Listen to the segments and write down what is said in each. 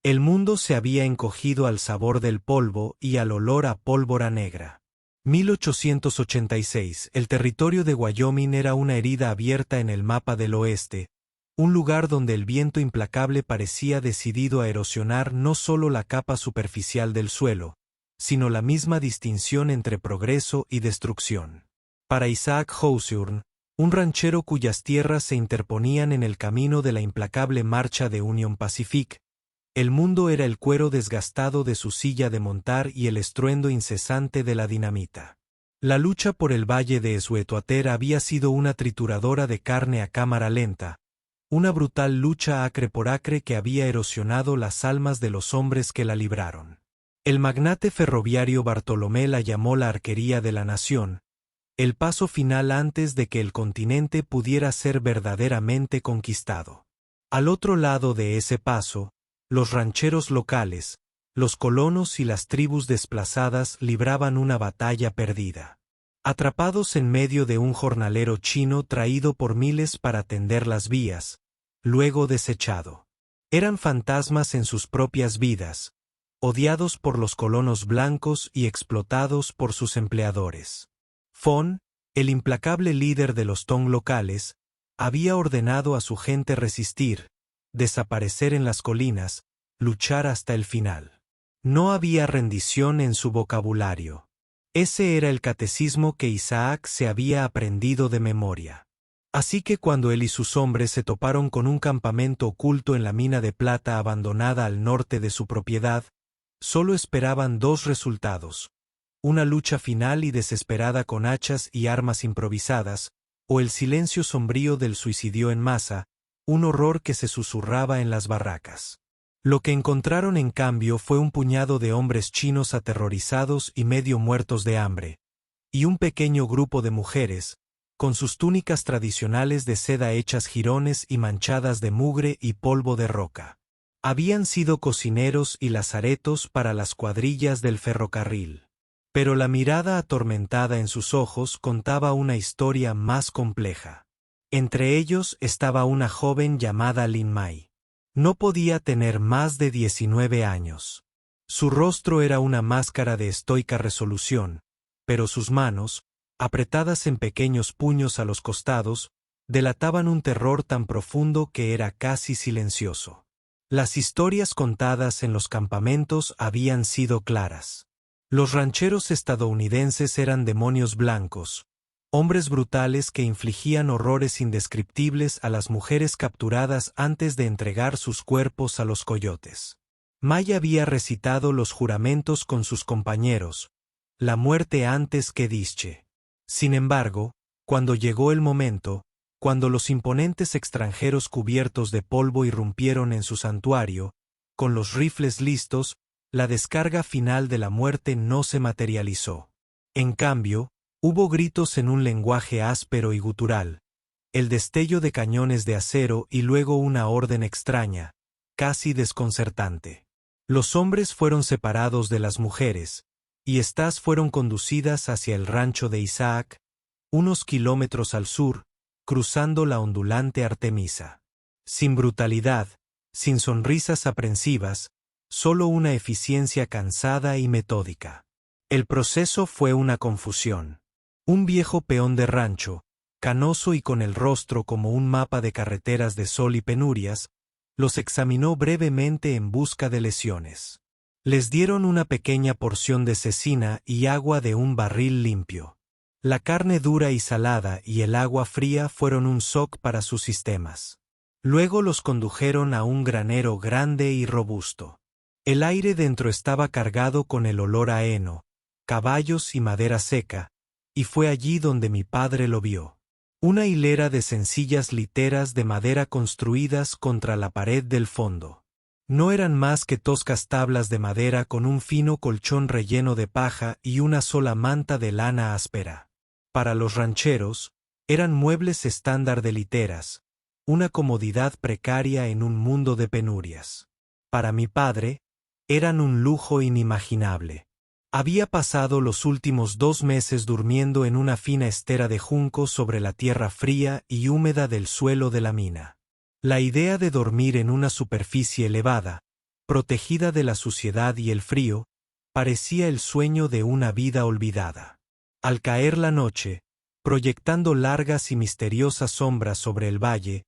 El mundo se había encogido al sabor del polvo y al olor a pólvora negra. 1886. El territorio de Wyoming era una herida abierta en el mapa del oeste, un lugar donde el viento implacable parecía decidido a erosionar no solo la capa superficial del suelo, sino la misma distinción entre progreso y destrucción. Para Isaac Hawthorne, un ranchero cuyas tierras se interponían en el camino de la implacable marcha de Union Pacific, el mundo era el cuero desgastado de su silla de montar y el estruendo incesante de la dinamita. La lucha por el valle de Sweetwater había sido una trituradora de carne a cámara lenta, una brutal lucha acre por acre que había erosionado las almas de los hombres que la libraron. El magnate ferroviario Bartolomé la llamó la arquería de la nación, el paso final antes de que el continente pudiera ser verdaderamente conquistado. Al otro lado de ese paso, los rancheros locales, los colonos y las tribus desplazadas libraban una batalla perdida. Atrapados en medio de un jornalero chino traído por miles para tender las vías, luego desechado. Eran fantasmas en sus propias vidas, odiados por los colonos blancos y explotados por sus empleadores. Fon, el implacable líder de los Tong locales, había ordenado a su gente resistir, desaparecer en las colinas, luchar hasta el final. No había rendición en su vocabulario. Ese era el catecismo que Isaac se había aprendido de memoria. Así que cuando él y sus hombres se toparon con un campamento oculto en la mina de plata abandonada al norte de su propiedad, solo esperaban dos resultados: una lucha final y desesperada con hachas y armas improvisadas, o el silencio sombrío del suicidio en masa, un horror que se susurraba en las barracas. Lo que encontraron en cambio fue un puñado de hombres chinos aterrorizados y medio muertos de hambre, y un pequeño grupo de mujeres, con sus túnicas tradicionales de seda hechas jirones y manchadas de mugre y polvo de roca. Habían sido cocineros y lazaretos para las cuadrillas del ferrocarril. Pero la mirada atormentada en sus ojos contaba una historia más compleja. Entre ellos estaba una joven llamada Lin Mai. No podía tener más de 19 años. Su rostro era una máscara de estoica resolución, pero sus manos, apretadas en pequeños puños a los costados, delataban un terror tan profundo que era casi silencioso. Las historias contadas en los campamentos habían sido claras. Los rancheros estadounidenses eran demonios blancos, hombres brutales que infligían horrores indescriptibles a las mujeres capturadas antes de entregar sus cuerpos a los coyotes. May había recitado los juramentos con sus compañeros, la muerte antes que Dische. Sin embargo, cuando llegó el momento, cuando los imponentes extranjeros cubiertos de polvo irrumpieron en su santuario, con los rifles listos, la descarga final de la muerte no se materializó. En cambio, hubo gritos en un lenguaje áspero y gutural, el destello de cañones de acero y luego una orden extraña, casi desconcertante. Los hombres fueron separados de las mujeres, y éstas fueron conducidas hacia el rancho de Isaac, unos kilómetros al sur, cruzando la ondulante Artemisa. Sin brutalidad, sin sonrisas aprensivas, solo una eficiencia cansada y metódica. El proceso fue una confusión. Un viejo peón de rancho, canoso y con el rostro como un mapa de carreteras de sol y penurias, los examinó brevemente en busca de lesiones. Les dieron una pequeña porción de cecina y agua de un barril limpio. La carne dura y salada y el agua fría fueron un shock para sus sistemas. Luego los condujeron a un granero grande y robusto. El aire dentro estaba cargado con el olor a heno, caballos y madera seca, y fue allí donde mi padre lo vio. Una hilera de sencillas literas de madera construidas contra la pared del fondo. No eran más que toscas tablas de madera con un fino colchón relleno de paja y una sola manta de lana áspera. Para los rancheros, eran muebles estándar de literas, una comodidad precaria en un mundo de penurias. Para mi padre, eran un lujo inimaginable. Había pasado los últimos 2 meses durmiendo en una fina estera de junco sobre la tierra fría y húmeda del suelo de la mina. La idea de dormir en una superficie elevada, protegida de la suciedad y el frío, parecía el sueño de una vida olvidada. Al caer la noche, proyectando largas y misteriosas sombras sobre el valle,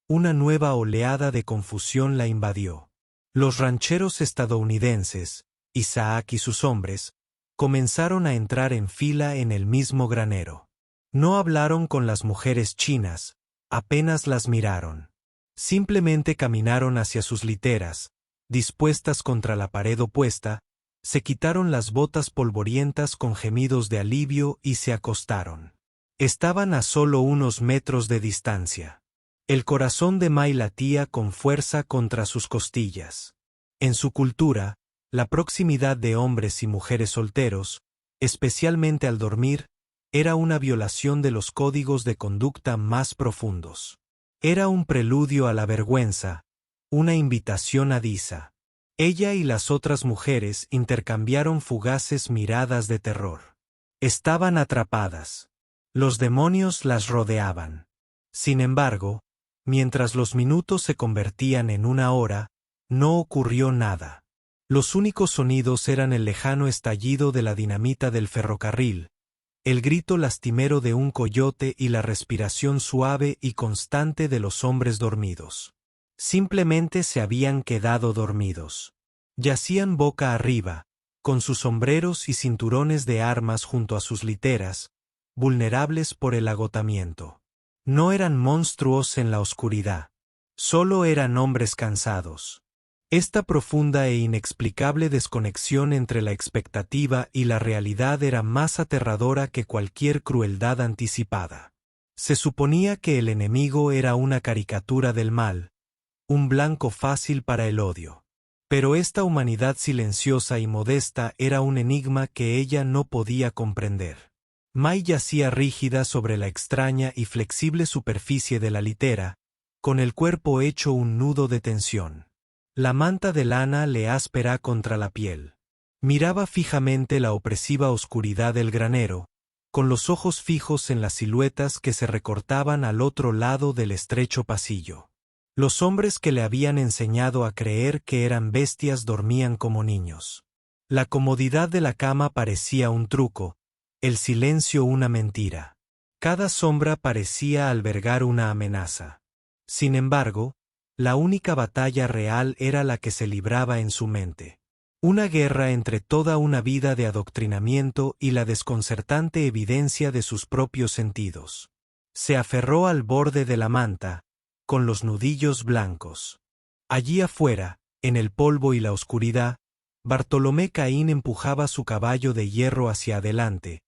una nueva oleada de confusión la invadió. Los rancheros estadounidenses, Isaac y sus hombres, comenzaron a entrar en fila en el mismo granero. No hablaron con las mujeres chinas, apenas las miraron. Simplemente caminaron hacia sus literas, dispuestas contra la pared opuesta, se quitaron las botas polvorientas con gemidos de alivio y se acostaron. Estaban a solo unos metros de distancia. El corazón de Mai latía con fuerza contra sus costillas. En su cultura, la proximidad de hombres y mujeres solteros, especialmente al dormir, era una violación de los códigos de conducta más profundos. Era un preludio a la vergüenza, una invitación a Disa. Ella y las otras mujeres intercambiaron fugaces miradas de terror. Estaban atrapadas. Los demonios las rodeaban. Sin embargo, mientras los minutos se convertían en una hora, no ocurrió nada. Los únicos sonidos eran el lejano estallido de la dinamita del ferrocarril, el grito lastimero de un coyote y la respiración suave y constante de los hombres dormidos. Simplemente se habían quedado dormidos. Yacían boca arriba, con sus sombreros y cinturones de armas junto a sus literas, vulnerables por el agotamiento. No eran monstruos en la oscuridad. Solo eran hombres cansados. Esta profunda e inexplicable desconexión entre la expectativa y la realidad era más aterradora que cualquier crueldad anticipada. Se suponía que el enemigo era una caricatura del mal, un blanco fácil para el odio. Pero esta humanidad silenciosa y modesta era un enigma que ella no podía comprender. Mai yacía rígida sobre la extraña y flexible superficie de la litera, con el cuerpo hecho un nudo de tensión. La manta de lana le áspera contra la piel. Miraba fijamente la opresiva oscuridad del granero, con los ojos fijos en las siluetas que se recortaban al otro lado del estrecho pasillo. Los hombres que le habían enseñado a creer que eran bestias dormían como niños. La comodidad de la cama parecía un truco, el silencio una mentira. Cada sombra parecía albergar una amenaza. Sin embargo, la única batalla real era la que se libraba en su mente. Una guerra entre toda una vida de adoctrinamiento y la desconcertante evidencia de sus propios sentidos. Se aferró al borde de la manta, con los nudillos blancos. Allí afuera, en el polvo y la oscuridad, Bartolomé Caín empujaba su caballo de hierro hacia adelante,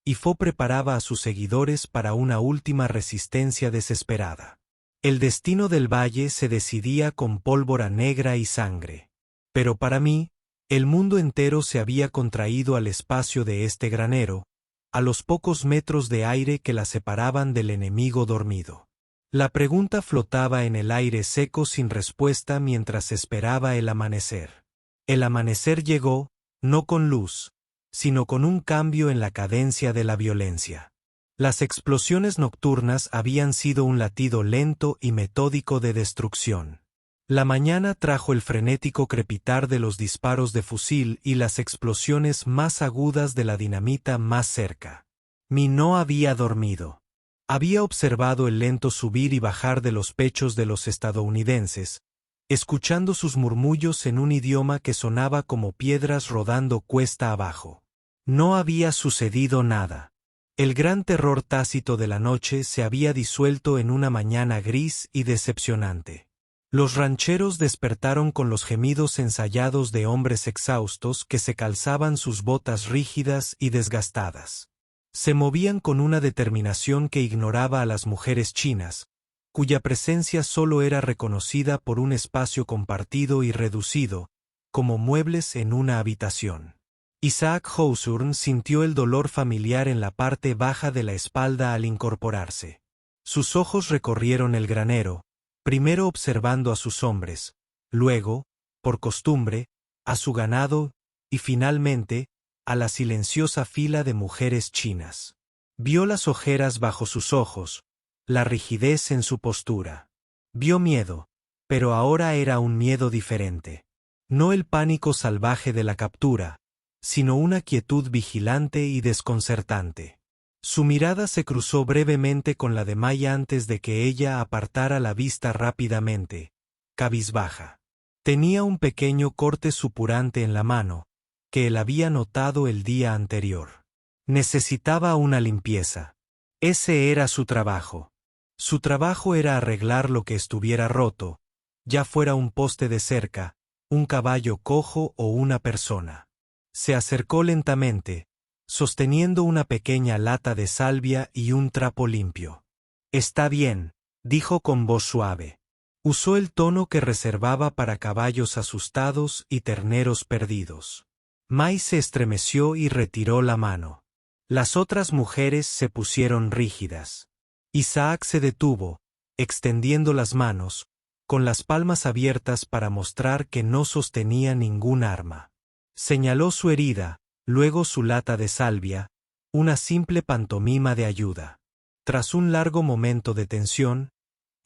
y Fo preparaba a sus seguidores para una última resistencia desesperada. El destino del valle se decidía con pólvora negra y sangre. Pero para mí, el mundo entero se había contraído al espacio de este granero, a los pocos metros de aire que la separaban del enemigo dormido. La pregunta flotaba en el aire seco sin respuesta mientras esperaba el amanecer. El amanecer llegó, no con luz, sino con un cambio en la cadencia de la violencia. Las explosiones nocturnas habían sido un latido lento y metódico de destrucción. La mañana trajo el frenético crepitar de los disparos de fusil y las explosiones más agudas de la dinamita más cerca. Mi no había dormido. Había observado el lento subir y bajar de los pechos de los estadounidenses, escuchando sus murmullos en un idioma que sonaba como piedras rodando cuesta abajo. No había sucedido nada. El gran terror tácito de la noche se había disuelto en una mañana gris y decepcionante. Los rancheros despertaron con los gemidos ensayados de hombres exhaustos que se calzaban sus botas rígidas y desgastadas. Se movían con una determinación que ignoraba a las mujeres chinas, cuya presencia solo era reconocida por un espacio compartido y reducido, como muebles en una habitación. Isaac Hawthorne sintió el dolor familiar en la parte baja de la espalda al incorporarse. Sus ojos recorrieron el granero, primero observando a sus hombres, luego, por costumbre, a su ganado y finalmente, a la silenciosa fila de mujeres chinas. Vio las ojeras bajo sus ojos, la rigidez en su postura. Vio miedo, pero ahora era un miedo diferente. No el pánico salvaje de la captura, sino una quietud vigilante y desconcertante. Su mirada se cruzó brevemente con la de Maya antes de que ella apartara la vista rápidamente, cabizbaja. Tenía un pequeño corte supurante en la mano, que él había notado el día anterior. Necesitaba una limpieza. Ese era su trabajo. Su trabajo era arreglar lo que estuviera roto, ya fuera un poste de cerca, un caballo cojo o una persona. Se acercó lentamente, sosteniendo una pequeña lata de salvia y un trapo limpio. «Está bien», dijo con voz suave. Usó el tono que reservaba para caballos asustados y terneros perdidos. Mai se estremeció y retiró la mano. Las otras mujeres se pusieron rígidas. Isaac se detuvo, extendiendo las manos, con las palmas abiertas para mostrar que no sostenía ningún arma. Señaló su herida, luego su lata de salvia, una simple pantomima de ayuda. Tras un largo momento de tensión,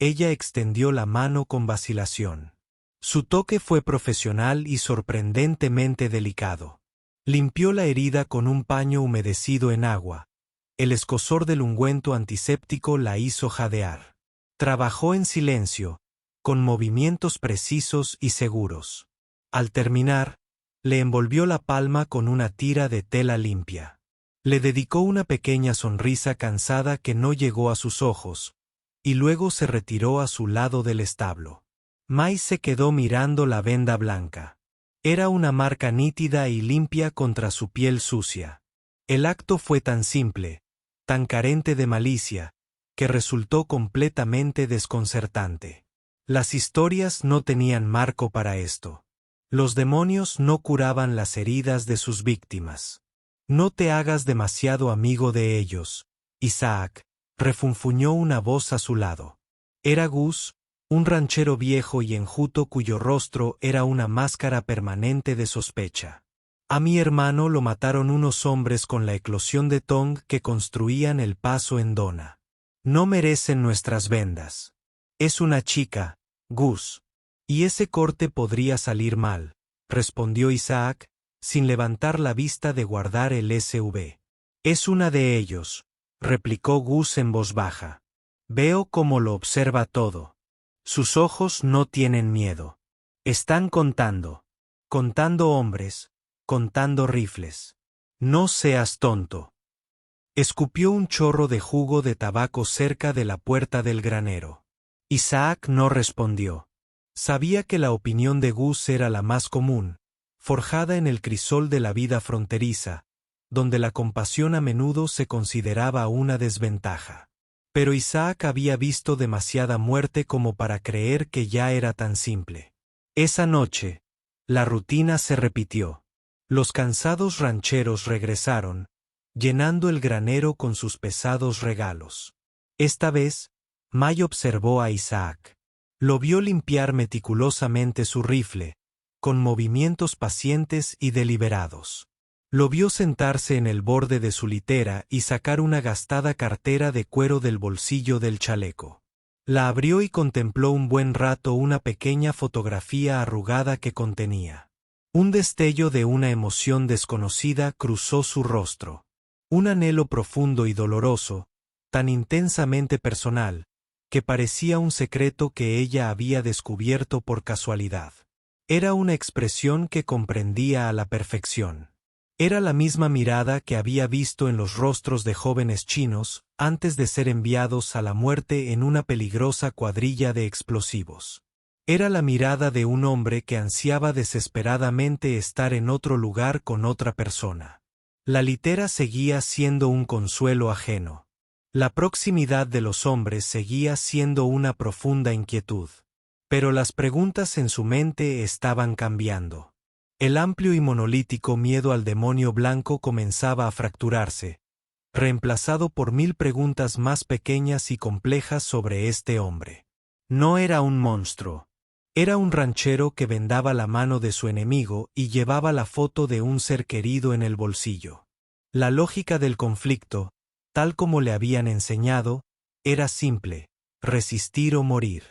ella extendió la mano con vacilación. Su toque fue profesional y sorprendentemente delicado. Limpió la herida con un paño humedecido en agua. El escozor del ungüento antiséptico la hizo jadear. Trabajó en silencio, con movimientos precisos y seguros. Al terminar, le envolvió la palma con una tira de tela limpia. Le dedicó una pequeña sonrisa cansada que no llegó a sus ojos, y luego se retiró a su lado del establo. Mai se quedó mirando la venda blanca. Era una marca nítida y limpia contra su piel sucia. El acto fue tan simple, tan carente de malicia, que resultó completamente desconcertante. Las historias no tenían marco para esto. Los demonios no curaban las heridas de sus víctimas. No te hagas demasiado amigo de ellos, Isaac, refunfuñó una voz a su lado. Era Gus, un ranchero viejo y enjuto cuyo rostro era una máscara permanente de sospecha. A mi hermano lo mataron unos hombres con la eclosión de Tong que construían el paso en Dona. No merecen nuestras vendas. Es una chica, Gus. Y ese corte podría salir mal, respondió Isaac, sin levantar la vista de guardar el SV. Es una de ellos, replicó Gus en voz baja. Veo cómo lo observa todo. Sus ojos no tienen miedo. Están contando. Contando hombres, contando rifles. No seas tonto. Escupió un chorro de jugo de tabaco cerca de la puerta del granero. Isaac no respondió. Sabía que la opinión de Gus era la más común, forjada en el crisol de la vida fronteriza, donde la compasión a menudo se consideraba una desventaja. Pero Isaac había visto demasiada muerte como para creer que ya era tan simple. Esa noche, la rutina se repitió. Los cansados rancheros regresaron, llenando el granero con sus pesados regalos. Esta vez, May observó a Isaac. Lo vio limpiar meticulosamente su rifle, con movimientos pacientes y deliberados. Lo vio sentarse en el borde de su litera y sacar una gastada cartera de cuero del bolsillo del chaleco. La abrió y contempló un buen rato una pequeña fotografía arrugada que contenía. Un destello de una emoción desconocida cruzó su rostro. Un anhelo profundo y doloroso, tan intensamente personal, que parecía un secreto que ella había descubierto por casualidad. Era una expresión que comprendía a la perfección. Era la misma mirada que había visto en los rostros de jóvenes chinos antes de ser enviados a la muerte en una peligrosa cuadrilla de explosivos. Era la mirada de un hombre que ansiaba desesperadamente estar en otro lugar con otra persona. La litera seguía siendo un consuelo ajeno. La proximidad de los hombres seguía siendo una profunda inquietud. Pero las preguntas en su mente estaban cambiando. El amplio y monolítico miedo al demonio blanco comenzaba a fracturarse, reemplazado por 1000 preguntas más pequeñas y complejas sobre este hombre. No era un monstruo. Era un ranchero que vendaba la mano de su enemigo y llevaba la foto de un ser querido en el bolsillo. La lógica del conflicto, tal como le habían enseñado, era simple: resistir o morir.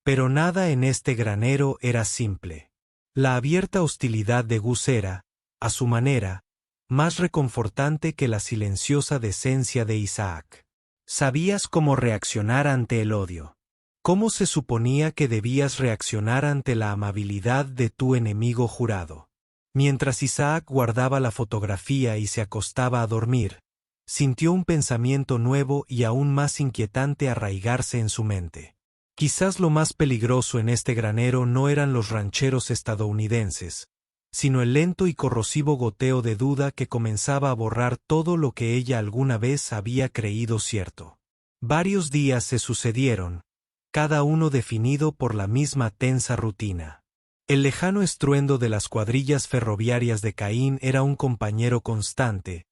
Pero nada en este granero era simple. La abierta hostilidad de Gus era, a su manera, más reconfortante que la silenciosa decencia de Isaac. Sabías cómo reaccionar ante el odio. ¿Cómo se suponía que debías reaccionar ante la amabilidad de tu enemigo jurado? Mientras Isaac guardaba la fotografía y se acostaba a dormir, sintió un pensamiento nuevo y aún más inquietante arraigarse en su mente. Quizás lo más peligroso en este granero no eran los rancheros estadounidenses, sino el lento y corrosivo goteo de duda que comenzaba a borrar todo lo que ella alguna vez había creído cierto. Varios días se sucedieron, cada uno definido por la misma tensa rutina. El lejano estruendo de las cuadrillas ferroviarias de Caín era un compañero constante,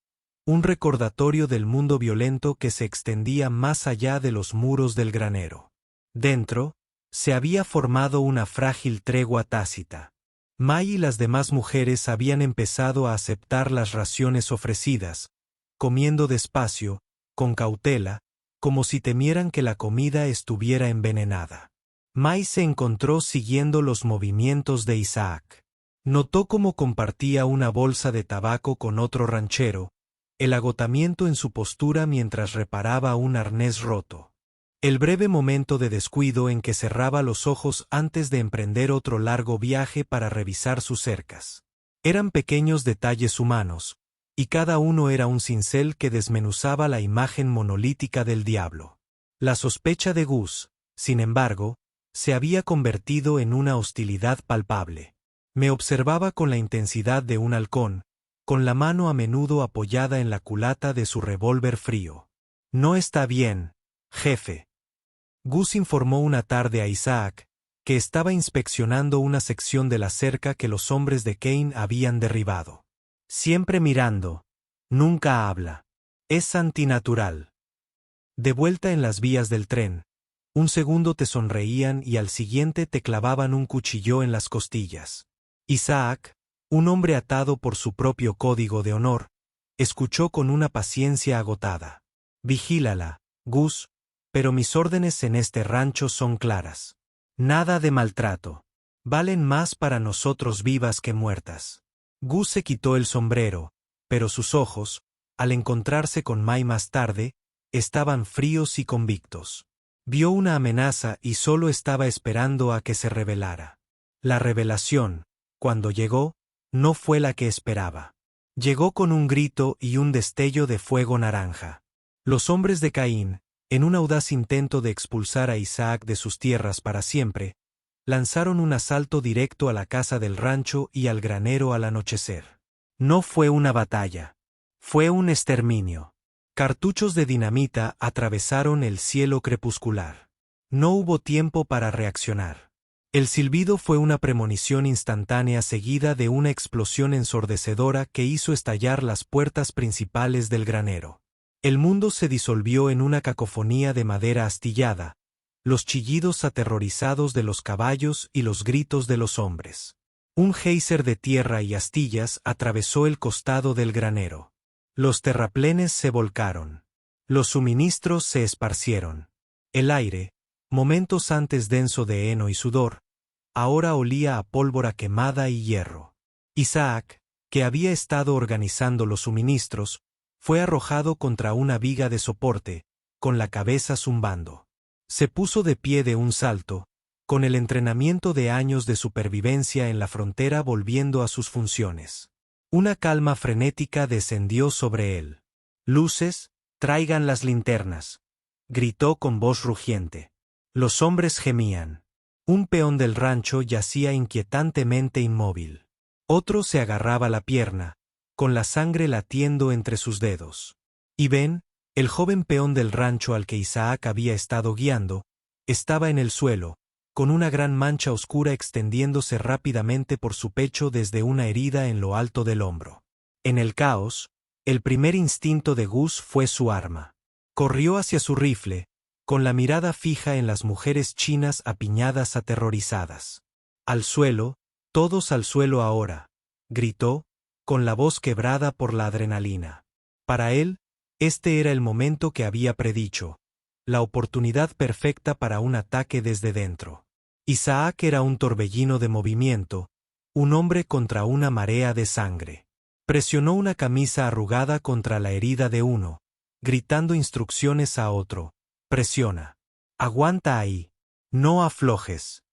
un recordatorio del mundo violento que se extendía más allá de los muros del granero. Dentro, se había formado una frágil tregua tácita. May y las demás mujeres habían empezado a aceptar las raciones ofrecidas, comiendo despacio, con cautela, como si temieran que la comida estuviera envenenada. May se encontró siguiendo los movimientos de Isaac. Notó cómo compartía una bolsa de tabaco con otro ranchero, el agotamiento en su postura mientras reparaba un arnés roto. El breve momento de descuido en que cerraba los ojos antes de emprender otro largo viaje para revisar sus cercas. Eran pequeños detalles humanos, y cada uno era un cincel que desmenuzaba la imagen monolítica del diablo. La sospecha de Gus, sin embargo, se había convertido en una hostilidad palpable. Me observaba con la intensidad de un halcón, con la mano a menudo apoyada en la culata de su revólver frío. «No está bien, jefe». Gus informó una tarde a Isaac, que estaba inspeccionando una sección de la cerca que los hombres de Cain habían derribado. «Siempre mirando. Nunca habla. Es antinatural». De vuelta en las vías del tren, un segundo te sonreían y al siguiente te clavaban un cuchillo en las costillas. Isaac, un hombre atado por su propio código de honor, escuchó con una paciencia agotada. «Vigílala, Gus, pero mis órdenes en este rancho son claras. Nada de maltrato. Valen más para nosotros vivas que muertas». Gus se quitó el sombrero, pero sus ojos, al encontrarse con May más tarde, estaban fríos y convictos. Vio una amenaza y solo estaba esperando a que se revelara. La revelación, cuando llegó, no fue la que esperaba. Llegó con un grito y un destello de fuego naranja. Los hombres de Caín, en un audaz intento de expulsar a Isaac de sus tierras para siempre, lanzaron un asalto directo a la casa del rancho y al granero al anochecer. No fue una batalla. Fue un exterminio. Cartuchos de dinamita atravesaron el cielo crepuscular. No hubo tiempo para reaccionar. El silbido fue una premonición instantánea seguida de una explosión ensordecedora que hizo estallar las puertas principales del granero. El mundo se disolvió en una cacofonía de madera astillada, los chillidos aterrorizados de los caballos y los gritos de los hombres. Un geyser de tierra y astillas atravesó el costado del granero. Los terraplenes se volcaron. Los suministros se esparcieron. El aire, momentos antes denso de heno y sudor, ahora olía a pólvora quemada y hierro. Isaac, que había estado organizando los suministros, fue arrojado contra una viga de soporte, con la cabeza zumbando. Se puso de pie de un salto, con el entrenamiento de años de supervivencia en la frontera volviendo a sus funciones. Una calma frenética descendió sobre él. «Luces, traigan las linternas», gritó con voz rugiente. Los hombres gemían. Un peón del rancho yacía inquietantemente inmóvil. Otro se agarraba la pierna, con la sangre latiendo entre sus dedos. Y Ben, el joven peón del rancho al que Isaac había estado guiando, estaba en el suelo, con una gran mancha oscura extendiéndose rápidamente por su pecho desde una herida en lo alto del hombro. En el caos, el primer instinto de Gus fue su arma. Corrió hacia su rifle, con la mirada fija en las mujeres chinas apiñadas aterrorizadas. «Al suelo, todos al suelo ahora», gritó, con la voz quebrada por la adrenalina. Para él, este era el momento que había predicho, la oportunidad perfecta para un ataque desde dentro. Isaac era un torbellino de movimiento, un hombre contra una marea de sangre. Presionó una camisa arrugada contra la herida de uno, gritando instrucciones a otro. Presiona. Aguanta ahí. No aflojes.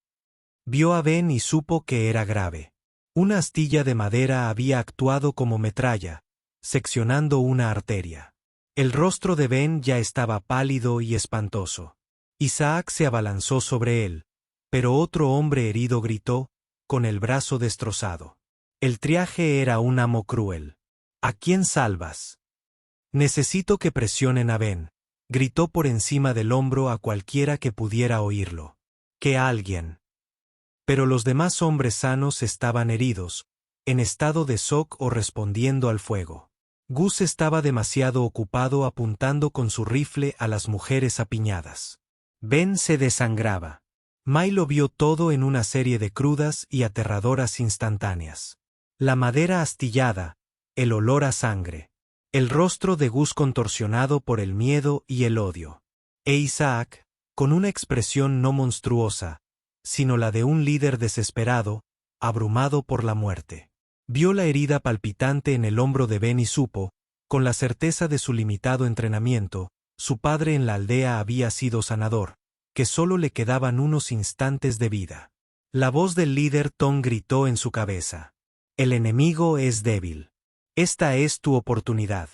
Vio a Ben y supo que era grave. Una astilla de madera había actuado como metralla, seccionando una arteria. El rostro de Ben ya estaba pálido y espantoso. Isaac se abalanzó sobre él, pero otro hombre herido gritó, con el brazo destrozado. El triaje era un amo cruel. ¿A quién salvas? Necesito que presionen a Ben, gritó por encima del hombro a cualquiera que pudiera oírlo. Que alguien. Pero los demás hombres sanos estaban heridos, en estado de shock o respondiendo al fuego. Gus estaba demasiado ocupado apuntando con su rifle a las mujeres apiñadas. Ben se desangraba. May lo vio todo en una serie de crudas y aterradoras instantáneas. La madera astillada, el olor a sangre, el rostro de Gus contorsionado por el miedo y el odio. E Isaac, con una expresión no monstruosa, sino la de un líder desesperado, abrumado por la muerte. Vio la herida palpitante en el hombro de Ben y supo, con la certeza de su limitado entrenamiento, su padre en la aldea había sido sanador, que solo le quedaban unos instantes de vida. La voz del líder Tom gritó en su cabeza. El enemigo es débil. Esta es tu oportunidad.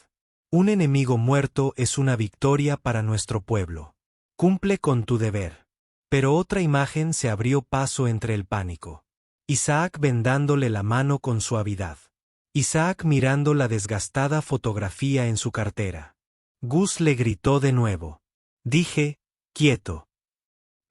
Un enemigo muerto es una victoria para nuestro pueblo. Cumple con tu deber. Pero otra imagen se abrió paso entre el pánico. Isaac vendándole la mano con suavidad. Isaac mirando la desgastada fotografía en su cartera. Gus le gritó de nuevo. Dije, quieto.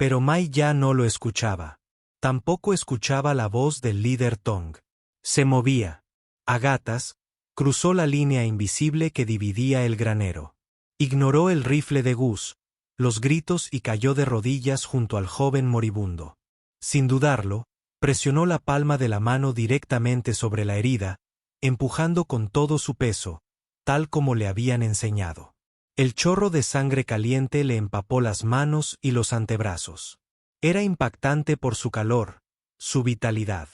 Pero May ya no lo escuchaba. Tampoco escuchaba la voz del líder Tong. Se movía. A gatas, cruzó la línea invisible que dividía el granero. Ignoró el rifle de Gus, los gritos y cayó de rodillas junto al joven moribundo. Sin dudarlo, presionó la palma de la mano directamente sobre la herida, empujando con todo su peso, tal como le habían enseñado. El chorro de sangre caliente le empapó las manos y los antebrazos. Era impactante por su calor, su vitalidad.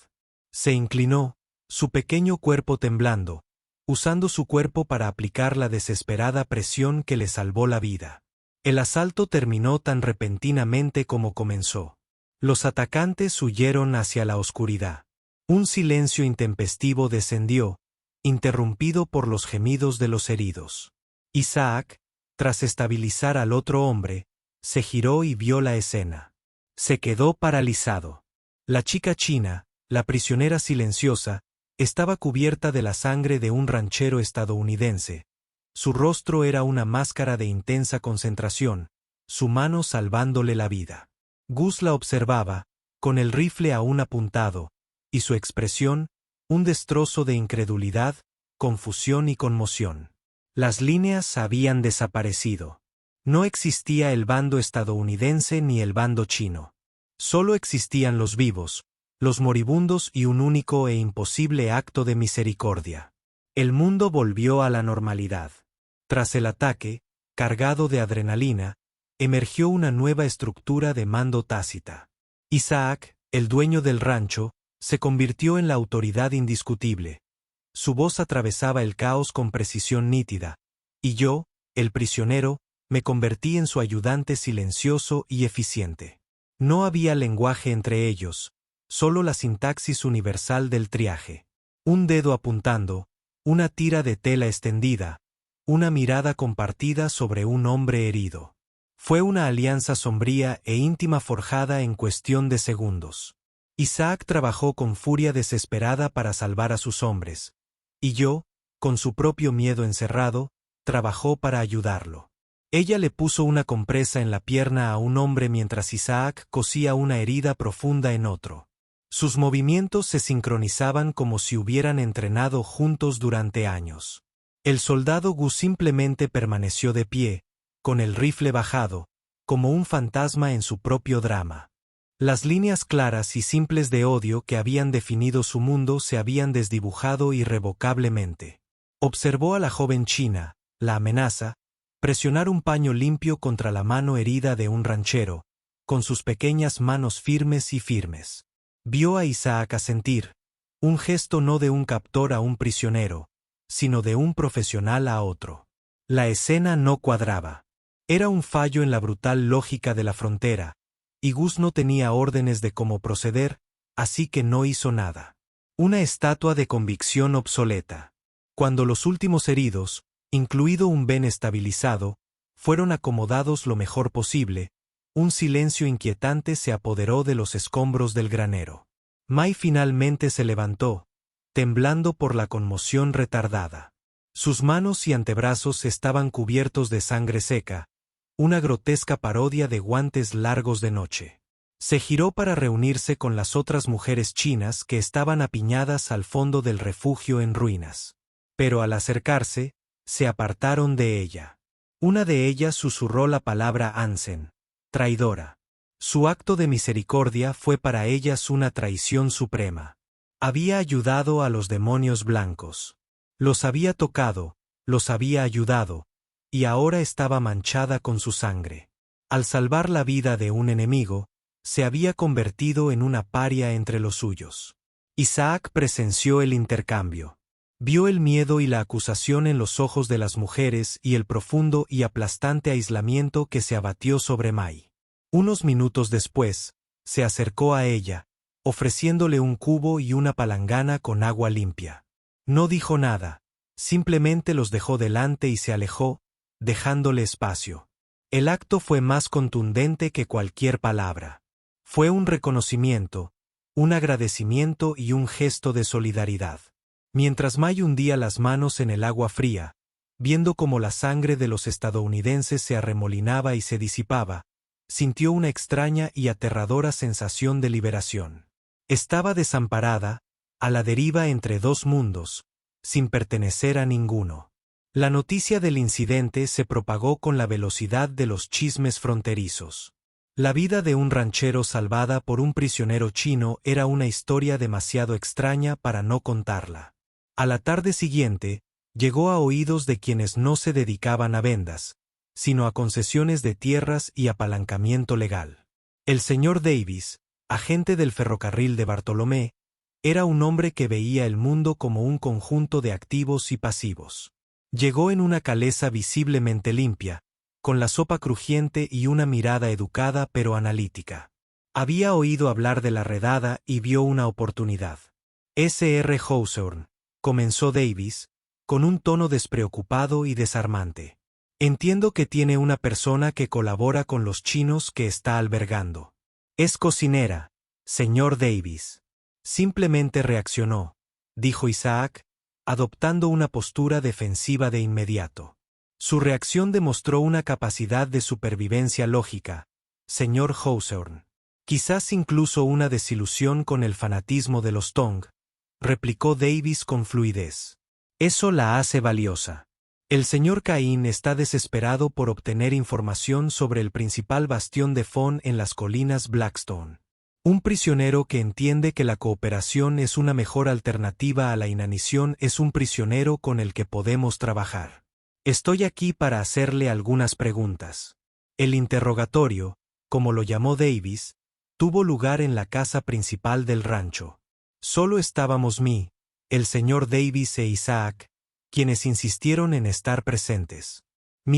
Se inclinó, su pequeño cuerpo temblando, usando su cuerpo para aplicar la desesperada presión que le salvó la vida. El asalto terminó tan repentinamente como comenzó. Los atacantes huyeron hacia la oscuridad. Un silencio intempestivo descendió, interrumpido por los gemidos de los heridos. Isaac, tras estabilizar al otro hombre, se giró y vio la escena. Se quedó paralizado. La chica china, la prisionera silenciosa, estaba cubierta de la sangre de un ranchero estadounidense. Su rostro era una máscara de intensa concentración, su mano salvándole la vida. Gus la observaba, con el rifle aún apuntado, y su expresión, un destrozo de incredulidad, confusión y conmoción. Las líneas habían desaparecido. No existía el bando estadounidense ni el bando chino. Solo existían los vivos, los moribundos y un único e imposible acto de misericordia. El mundo volvió a la normalidad. Tras el ataque, cargado de adrenalina, emergió una nueva estructura de mando tácita. Isaac, el dueño del rancho, se convirtió en la autoridad indiscutible. Su voz atravesaba el caos con precisión nítida, y yo, el prisionero, me convertí en su ayudante silencioso y eficiente. No había lenguaje entre ellos, solo la sintaxis universal del triaje. Un dedo apuntando, una tira de tela extendida, una mirada compartida sobre un hombre herido. Fue una alianza sombría e íntima forjada en cuestión de segundos. Isaac trabajó con furia desesperada para salvar a sus hombres, y yo, con su propio miedo encerrado, trabajó para ayudarlo. Ella le puso una compresa en la pierna a un hombre mientras Isaac cosía una herida profunda en otro. Sus movimientos se sincronizaban como si hubieran entrenado juntos durante años. El soldado Gus simplemente permaneció de pie, con el rifle bajado, como un fantasma en su propio drama. Las líneas claras y simples de odio que habían definido su mundo se habían desdibujado irrevocablemente. Observó a la joven china, la amenaza, presionar un paño limpio contra la mano herida de un ranchero, con sus pequeñas manos firmes y firmes. Vio a Isaac asentir, Un gesto no de un captor a un prisionero, sino de un profesional a otro. La escena no cuadraba. Era un fallo en la brutal lógica de la frontera, y Gus no tenía órdenes de cómo proceder, así que no hizo nada. Una estatua de convicción obsoleta. Cuando los últimos heridos, incluido un Ben estabilizado, fueron acomodados lo mejor posible, un silencio inquietante se apoderó de los escombros del granero. Mai finalmente se levantó, temblando por la conmoción retardada. Sus manos y antebrazos estaban cubiertos de sangre seca, una grotesca parodia de guantes largos de noche. Se giró para reunirse con las otras mujeres chinas que estaban apiñadas al fondo del refugio en ruinas. Pero al acercarse, se apartaron de ella. Una de ellas susurró la palabra Ansen, traidora. Su acto de misericordia fue para ellas una traición suprema. Había ayudado a los demonios blancos. Los había tocado, los había ayudado, y ahora estaba manchada con su sangre. Al salvar la vida de un enemigo, se había convertido en una paria entre los suyos. Isaac presenció el intercambio. Vio el miedo y la acusación en los ojos de las mujeres y el profundo y aplastante aislamiento que se abatió sobre Mai. Unos minutos después, se acercó a ella, ofreciéndole un cubo y una palangana con agua limpia. No dijo nada, simplemente los dejó delante y se alejó, dejándole espacio. El acto fue más contundente que cualquier palabra. Fue un reconocimiento, un agradecimiento y un gesto de solidaridad. Mientras Mai hundía las manos en el agua fría, viendo cómo la sangre de los estadounidenses se arremolinaba y se disipaba, sintió una extraña y aterradora sensación de liberación. Estaba desamparada, a la deriva entre dos mundos, sin pertenecer a ninguno. La noticia del incidente se propagó con la velocidad de los chismes fronterizos. La vida de un ranchero salvada por un prisionero chino era una historia demasiado extraña para no contarla. A la tarde siguiente, llegó a oídos de quienes no se dedicaban a vendas, sino a concesiones de tierras y apalancamiento legal. El señor Davis, agente del ferrocarril de Bartolomé, era un hombre que veía el mundo como un conjunto de activos y pasivos. Llegó en una calesa visiblemente limpia, con la sopa crujiente y una mirada educada pero analítica. Había oído hablar de la redada y vio una oportunidad. S.R. Hawthorne, comenzó Davis, con un tono despreocupado y desarmante. Entiendo que tiene una persona que colabora con los chinos que está albergando. Es cocinera, señor Davis. Simplemente reaccionó, dijo Isaac, adoptando una postura defensiva de inmediato. Su reacción demostró una capacidad de supervivencia lógica, señor Hawthorne. Quizás incluso una desilusión con el fanatismo de los Tong, replicó Davis con fluidez. Eso la hace valiosa. El señor Cain está desesperado por obtener información sobre el principal bastión de Fon en las colinas Blackstone. Un prisionero que entiende que la cooperación es una mejor alternativa a la inanición es un prisionero con el que podemos trabajar. Estoy aquí para hacerle algunas preguntas. El interrogatorio, como lo llamó Davis, tuvo lugar en la casa principal del rancho. Solo estábamos el señor Davis e Isaac, quienes insistieron en estar presentes.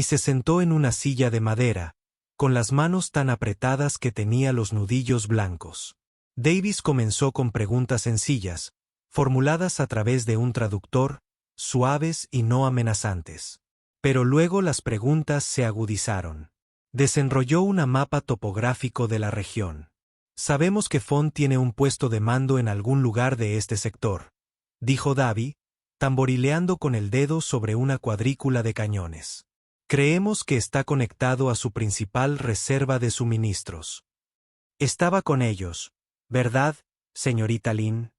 Se sentó en una silla de madera, con las manos tan apretadas que tenía los nudillos blancos. Davis comenzó con preguntas sencillas, formuladas a través de un traductor, suaves y no amenazantes. Pero luego las preguntas se agudizaron. Desenrolló un mapa topográfico de la región. Sabemos que Fon tiene un puesto de mando en algún lugar de este sector, dijo Davy, tamborileando con el dedo sobre una cuadrícula de cañones. Creemos que está conectado a su principal reserva de suministros. Estaba con ellos, ¿verdad, señorita Lin?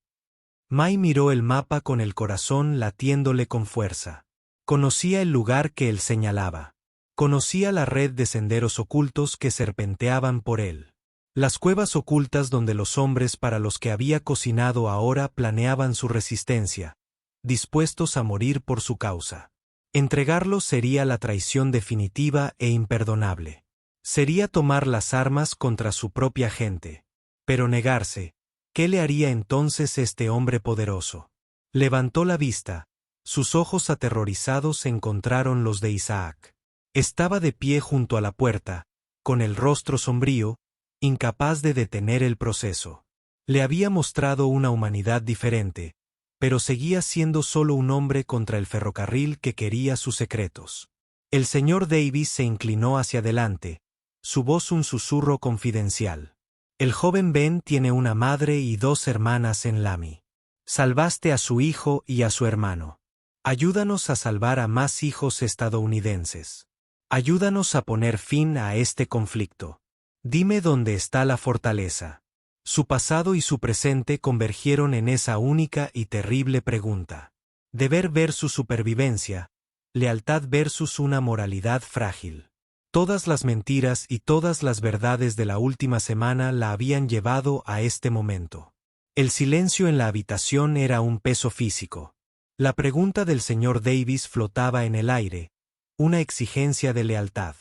Mai miró el mapa con el corazón latiéndole con fuerza. Conocía el lugar que él señalaba. Conocía la red de senderos ocultos que serpenteaban por él. Las cuevas ocultas donde los hombres para los que había cocinado ahora planeaban su resistencia, dispuestos a morir por su causa. Entregarlos sería la traición definitiva e imperdonable. Sería tomar las armas contra su propia gente. Pero negarse, ¿Qué le haría entonces este hombre poderoso? Levantó la vista. Sus ojos aterrorizados encontraron los de Isaac. Estaba de pie junto a la puerta, con el rostro sombrío, incapaz de detener el proceso. Le había mostrado una humanidad diferente, pero seguía siendo solo un hombre contra el ferrocarril que quería sus secretos. El señor Davis se inclinó hacia adelante, su voz un susurro confidencial. El joven Ben tiene una madre y 2 hermanas en Lamy. Salvaste a su hijo y a su hermano. Ayúdanos a salvar a más hijos estadounidenses. Ayúdanos a poner fin a este conflicto. Dime dónde está la fortaleza. Su pasado y su presente convergieron en esa única y terrible pregunta. Deber versus supervivencia, lealtad versus una moralidad frágil. Todas las mentiras y todas las verdades de la última semana la habían llevado a este momento. El silencio en la habitación era un peso físico. La pregunta del señor Davis flotaba en el aire, una exigencia de lealtad.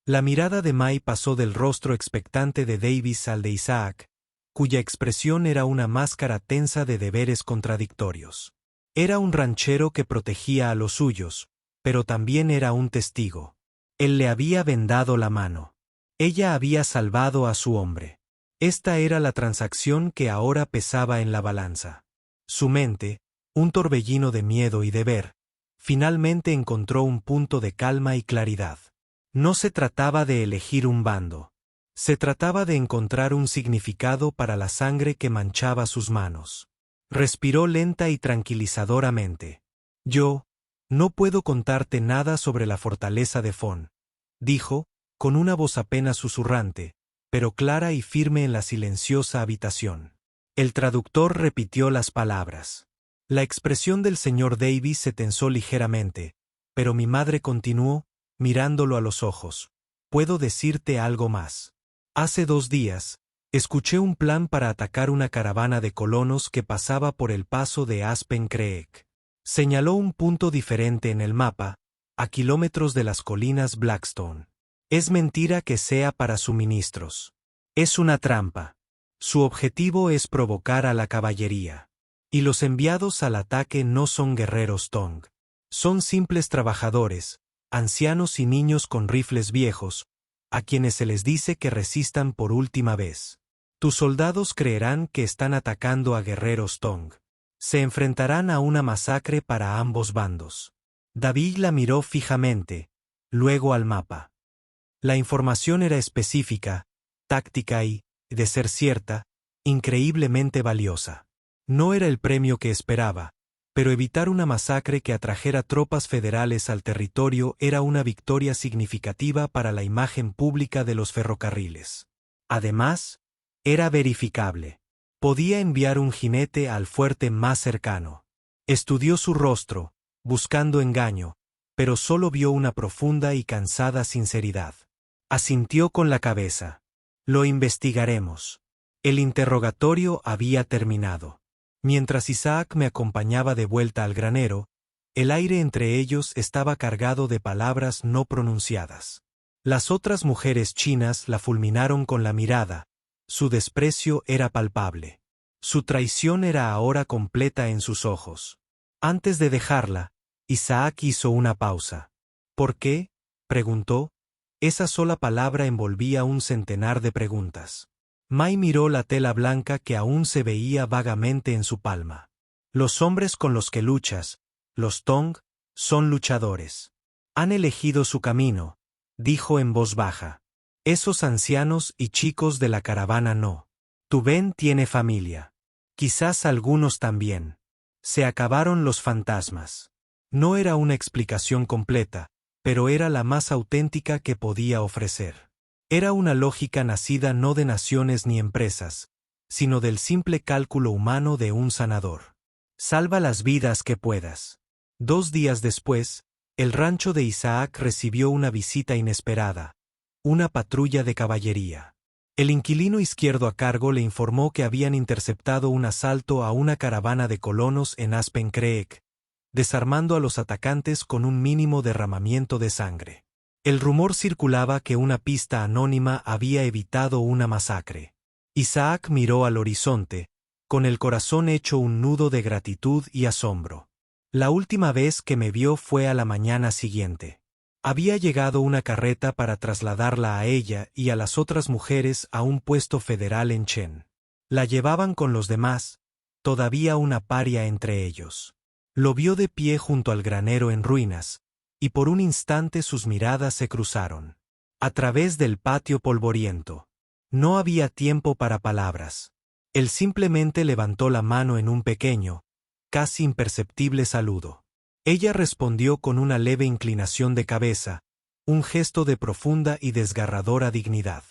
La mirada de May pasó del rostro expectante de Davis al de Isaac, cuya expresión era una máscara tensa de deberes contradictorios. Era un ranchero que protegía a los suyos, pero también era un testigo. Él le había vendado la mano. Ella había salvado a su hombre. Esta era la transacción que ahora pesaba en la balanza. Su mente, un torbellino de miedo y deber, finalmente encontró un punto de calma y claridad. No se trataba de elegir un bando. Se trataba de encontrar un significado para la sangre que manchaba sus manos. Respiró lenta y tranquilizadoramente. Yo no puedo contarte nada sobre la fortaleza de Fon, dijo, con una voz apenas susurrante, pero clara y firme en la silenciosa habitación. El traductor repitió las palabras. La expresión del señor Davis se tensó ligeramente, pero mi madre continuó, mirándolo a los ojos. Puedo decirte algo más. Hace 2 días, escuché un plan para atacar una caravana de colonos que pasaba por el paso de Aspen Creek. Señaló un punto diferente en el mapa, a kilómetros de las colinas Blackstone. Es mentira que sea para suministros. Es una trampa. Su objetivo es provocar a la caballería. Y los enviados al ataque no son guerreros Tong. Son simples trabajadores, ancianos y niños con rifles viejos, a quienes se les dice que resistan por última vez. Tus soldados creerán que están atacando a guerreros Tong. Se enfrentarán a una masacre para ambos bandos. David la miró fijamente, luego al mapa. La información era específica, táctica y, de ser cierta, increíblemente valiosa. No era el premio que esperaba, pero evitar una masacre que atrajera tropas federales al territorio era una victoria significativa para la imagen pública de los ferrocarriles. Además, era verificable. Podía enviar un jinete al fuerte más cercano. Estudió su rostro, buscando engaño, pero solo vio una profunda y cansada sinceridad. Asintió con la cabeza. Lo investigaremos. El interrogatorio había terminado. Mientras Isaac me acompañaba de vuelta al granero, el aire entre ellos estaba cargado de palabras no pronunciadas. Las otras mujeres chinas la fulminaron con la mirada. Su desprecio era palpable. Su traición era ahora completa en sus ojos. Antes de dejarla, Isaac hizo una pausa. ¿Por qué?, preguntó. Esa sola palabra envolvía un centenar de preguntas. May miró la tela blanca que aún se veía vagamente en su palma. Los hombres con los que luchas, los Tong, son luchadores. Han elegido su camino, dijo en voz baja. Esos ancianos y chicos de la caravana no. Tu Ben tiene familia. Quizás algunos también. Se acabaron los fantasmas. No era una explicación completa, pero era la más auténtica que podía ofrecer. Era una lógica nacida no de naciones ni empresas, sino del simple cálculo humano de un sanador. Salva las vidas que puedas. 2 días después, el rancho de Isaac recibió una visita inesperada, una patrulla de caballería. El inquilino izquierdo a cargo le informó que habían interceptado un asalto a una caravana de colonos en Aspen Creek, desarmando a los atacantes con un mínimo derramamiento de sangre. El rumor circulaba que una pista anónima había evitado una masacre. Isaac miró al horizonte, con el corazón hecho un nudo de gratitud y asombro. La última vez que me vio fue a la mañana siguiente. Había llegado una carreta para trasladarla a ella y a las otras mujeres a un puesto federal en Chen. La llevaban con los demás, todavía una paria entre ellos. Lo vio de pie junto al granero en ruinas, y por un instante sus miradas se cruzaron. A través del patio polvoriento. No había tiempo para palabras. Él simplemente levantó la mano en un pequeño, casi imperceptible saludo. Ella respondió con una leve inclinación de cabeza, un gesto de profunda y desgarradora dignidad.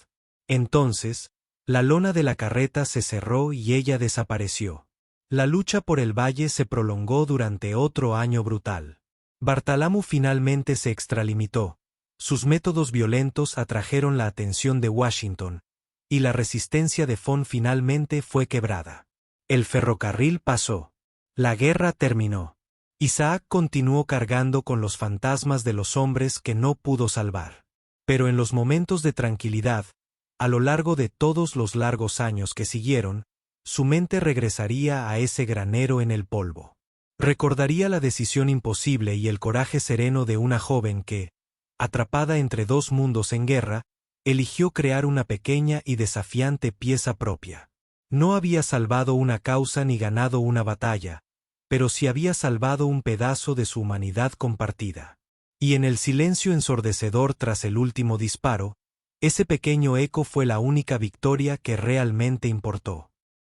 Entonces, la lona de la carreta se cerró y ella desapareció. La lucha por el valle se prolongó durante otro año brutal. Bartholomew finalmente se extralimitó. Sus métodos violentos atrajeron la atención de Washington, y la resistencia de Fon finalmente fue quebrada. El ferrocarril pasó. La guerra terminó. Isaac continuó cargando con los fantasmas de los hombres que no pudo salvar. Pero en los momentos de tranquilidad, a lo largo de todos los largos años que siguieron, su mente regresaría a ese granero en el polvo. Recordaría la decisión imposible y el coraje sereno de una joven que, atrapada entre dos mundos en guerra, eligió crear una pequeña y desafiante pieza propia. No había salvado una causa ni ganado una batalla, pero sí había salvado un pedazo de su humanidad compartida. Y en el silencio ensordecedor tras el último disparo, ese pequeño eco fue la única victoria que realmente importó.